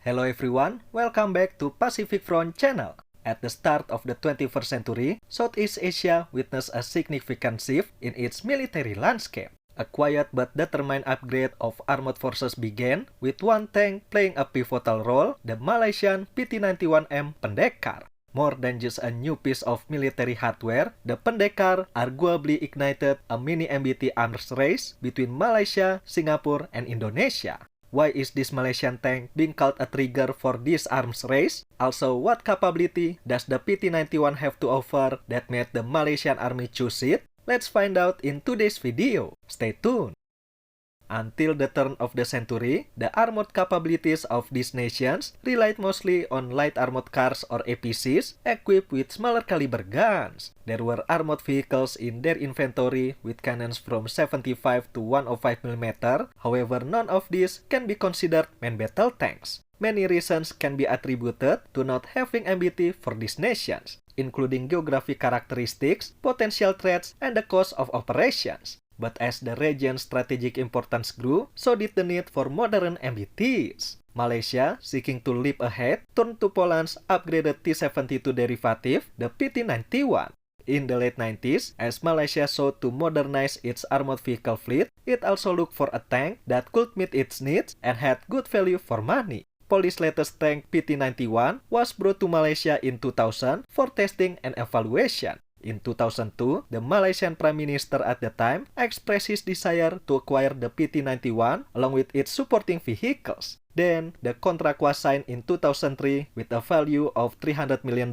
Hello everyone, welcome back to Pacific Front channel. At the start of the 21st century, Southeast Asia witnessed a significant shift in its military landscape. A quiet but determined upgrade of armored forces began, with one tank playing a pivotal role, the Malaysian PT-91M Pendekar. More than just a new piece of military hardware, the Pendekar arguably ignited a mini MBT arms race between Malaysia, Singapore, and Indonesia. Why is this Malaysian tank being called a trigger for this arms race? Also, what capability does the PT-91 have to offer that made the Malaysian army choose it? Let's find out in today's video. Stay tuned! Until the turn of the century, the armored capabilities of these nations relied mostly on light armored cars or APCs equipped with smaller caliber guns. There were armored vehicles in their inventory with cannons from 75 to 105 mm. However, none of these can be considered main battle tanks. Many reasons can be attributed to not having MBT for these nations, including geographic characteristics, potential threats, and the cost of operations. But as the region's strategic importance grew, so did the need for modern MBTs. Malaysia, seeking to leap ahead, turned to Poland's upgraded T-72 derivative, the PT-91. In the late 90s, as Malaysia sought to modernize its armored vehicle fleet, it also looked for a tank that could meet its needs and had good value for money. Polish latest tank PT-91 was brought to Malaysia in 2000 for testing and evaluation. In 2002, the Malaysian Prime Minister at the time expressed his desire to acquire the PT-91 along with its supporting vehicles. Then, the contract was signed in 2003 with a value of $300 million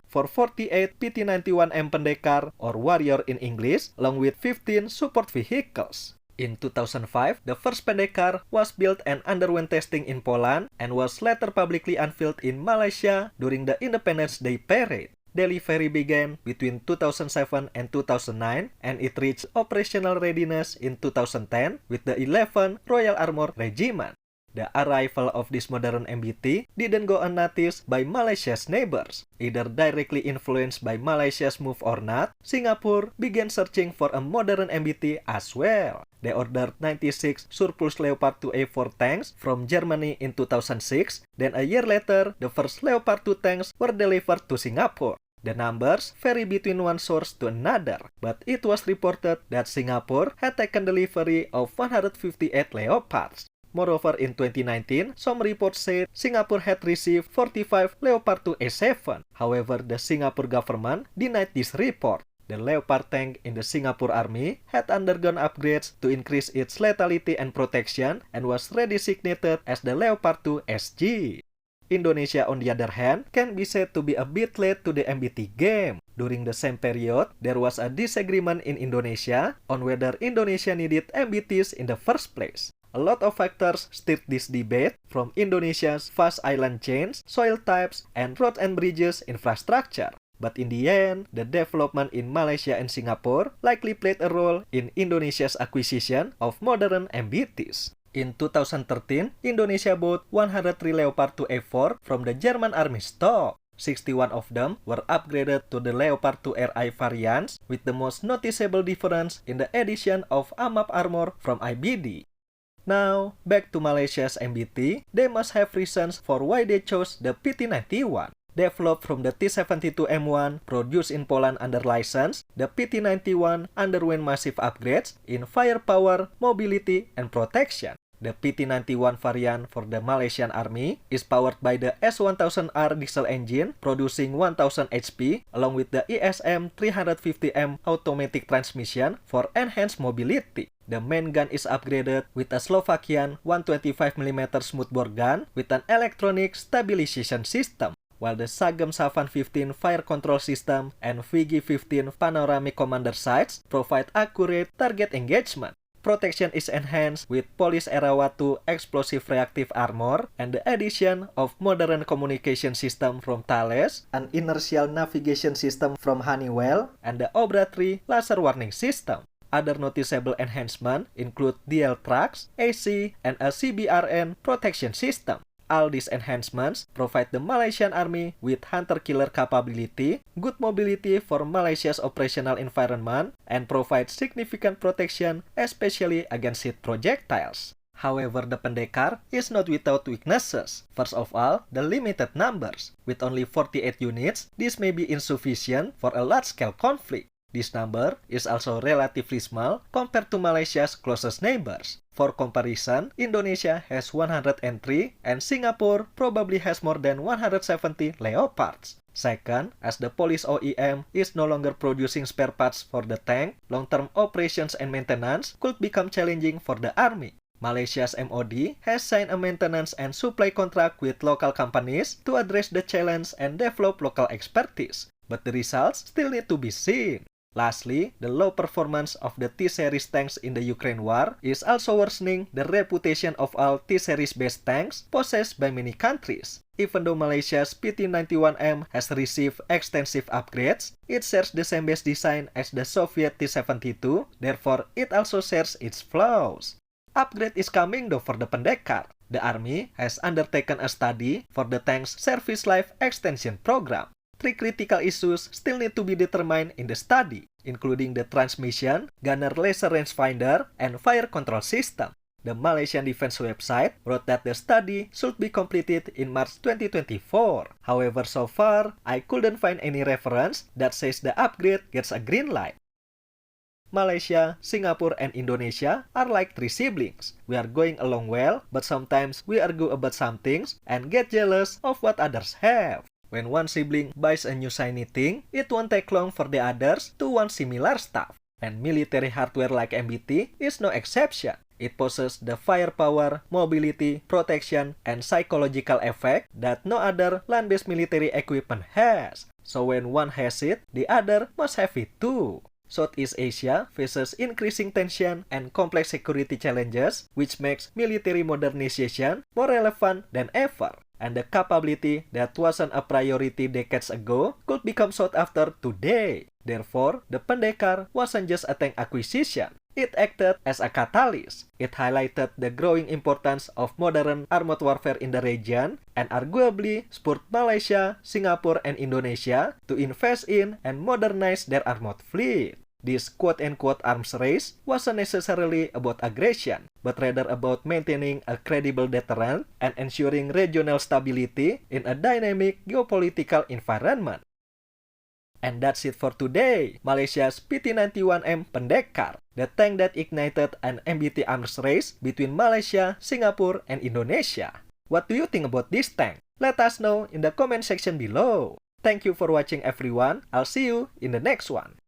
for 48 PT-91M Pendekar or Warrior in English, along with 15 support vehicles. In 2005, the first Pendekar was built and underwent testing in Poland and was later publicly unveiled in Malaysia during the Independence Day Parade. Delivery began between 2007 and 2009, and it reached operational readiness in 2010 with the 11th Royal Armor Regiment. The arrival of this modern MBT didn't go unnoticed by Malaysia's neighbors. Either directly influenced by Malaysia's move or not, Singapore began searching for a modern MBT as well. They ordered 96 surplus Leopard 2A4 tanks from Germany in 2006. Then a year later, the first Leopard 2 tanks were delivered to Singapore. The numbers vary between one source to another, but it was reported that Singapore had taken delivery of 158 Leopards. Moreover, in 2019, some reports said Singapore had received 45 Leopard 2A7. However, the Singapore government denied this report. The Leopard tank in the Singapore Army had undergone upgrades to increase its lethality and protection and was redesignated as the Leopard 2 SG. Indonesia, on the other hand, can be said to be a bit late to the MBT game. During the same period, there was a disagreement in Indonesia on whether Indonesia needed MBTs in the first place. A lot of factors stirred this debate, from Indonesia's vast island chains, soil types, and road and bridges infrastructure. But in the end, the development in Malaysia and Singapore likely played a role in Indonesia's acquisition of modern MBTs. In 2013, Indonesia bought 103 Leopard 2A4 from the German Army stock. 61 of them were upgraded to the Leopard 2 RI variants, with the most noticeable difference in the addition of AMAP armor from IBD. Now, back to Malaysia's MBT, they must have reasons for why they chose the PT-91. Developed from the T-72M1 produced in Poland under license, the PT-91 underwent massive upgrades in firepower, mobility, and protection. The PT-91 variant for the Malaysian Army is powered by the S1000R diesel engine producing 1000 HP along with the ESM350M automatic transmission for enhanced mobility. The main gun is upgraded with a Slovakian 125mm smoothbore gun with an electronic stabilization system, while the Sagem Savan 15 fire control system and VG-15 panoramic commander sights provide accurate target engagement. Protection is enhanced with Polish Erawa 2 explosive reactive armor and the addition of modern communication system from Thales, an inertial navigation system from Honeywell, and the Obra 3 laser warning system. Other noticeable enhancements include DL tracks, AC, and a CBRN protection system. All these enhancements provide the Malaysian Army with hunter-killer capability, good mobility for Malaysia's operational environment, and provide significant protection, especially against hit projectiles. However, the Pendekar is not without weaknesses. First of all, the limited numbers. With only 48 units, this may be insufficient for a large-scale conflict. This number is also relatively small compared to Malaysia's closest neighbors. For comparison, Indonesia has 103 and Singapore probably has more than 170 Leopards. Second, as the Polish OEM is no longer producing spare parts for the tank, long-term operations and maintenance could become challenging for the army. Malaysia's MOD has signed a maintenance and supply contract with local companies to address the challenge and develop local expertise, but the results still need to be seen. Lastly, the low performance of the T-Series tanks in the Ukraine war is also worsening the reputation of all T-Series-based tanks possessed by many countries. Even though Malaysia's PT-91M has received extensive upgrades, it shares the same base design as the Soviet T-72, therefore it also shares its flaws. Upgrade is coming though for the Pendekar. The Army has undertaken a study for the tank's service life extension program. 3 critical issues still need to be determined in the study, including the transmission, gunner laser rangefinder, and fire control system. The Malaysian Defense website wrote that the study should be completed in March 2024. However, so far, I couldn't find any reference that says the upgrade gets a green light. Malaysia, Singapore, and Indonesia are like 3 siblings. We are going along well, but sometimes we argue about some things and get jealous of what others have. When one sibling buys a new shiny thing, it won't take long for the others to want similar stuff. And military hardware like MBT is no exception. It possesses the firepower, mobility, protection, and psychological effect that no other land-based military equipment has. So when one has it, the other must have it too. Southeast Asia faces increasing tension and complex security challenges, which makes military modernization more relevant than ever. And the capability that wasn't a priority decades ago could become sought after today. Therefore, the Pendekar wasn't just a tank acquisition. It acted as a catalyst. It highlighted the growing importance of modern armored warfare in the region and arguably spurred Malaysia, Singapore, and Indonesia to invest in and modernize their armored fleet. This quote-unquote arms race wasn't necessarily about aggression, but rather about maintaining a credible deterrent and ensuring regional stability in a dynamic geopolitical environment. And that's it for today. Malaysia's PT-91M Pendekar, the tank that ignited an MBT arms race between Malaysia, Singapore, and Indonesia. What do you think about this tank? Let us know in the comment section below. Thank you for watching everyone. I'll see you in the next one.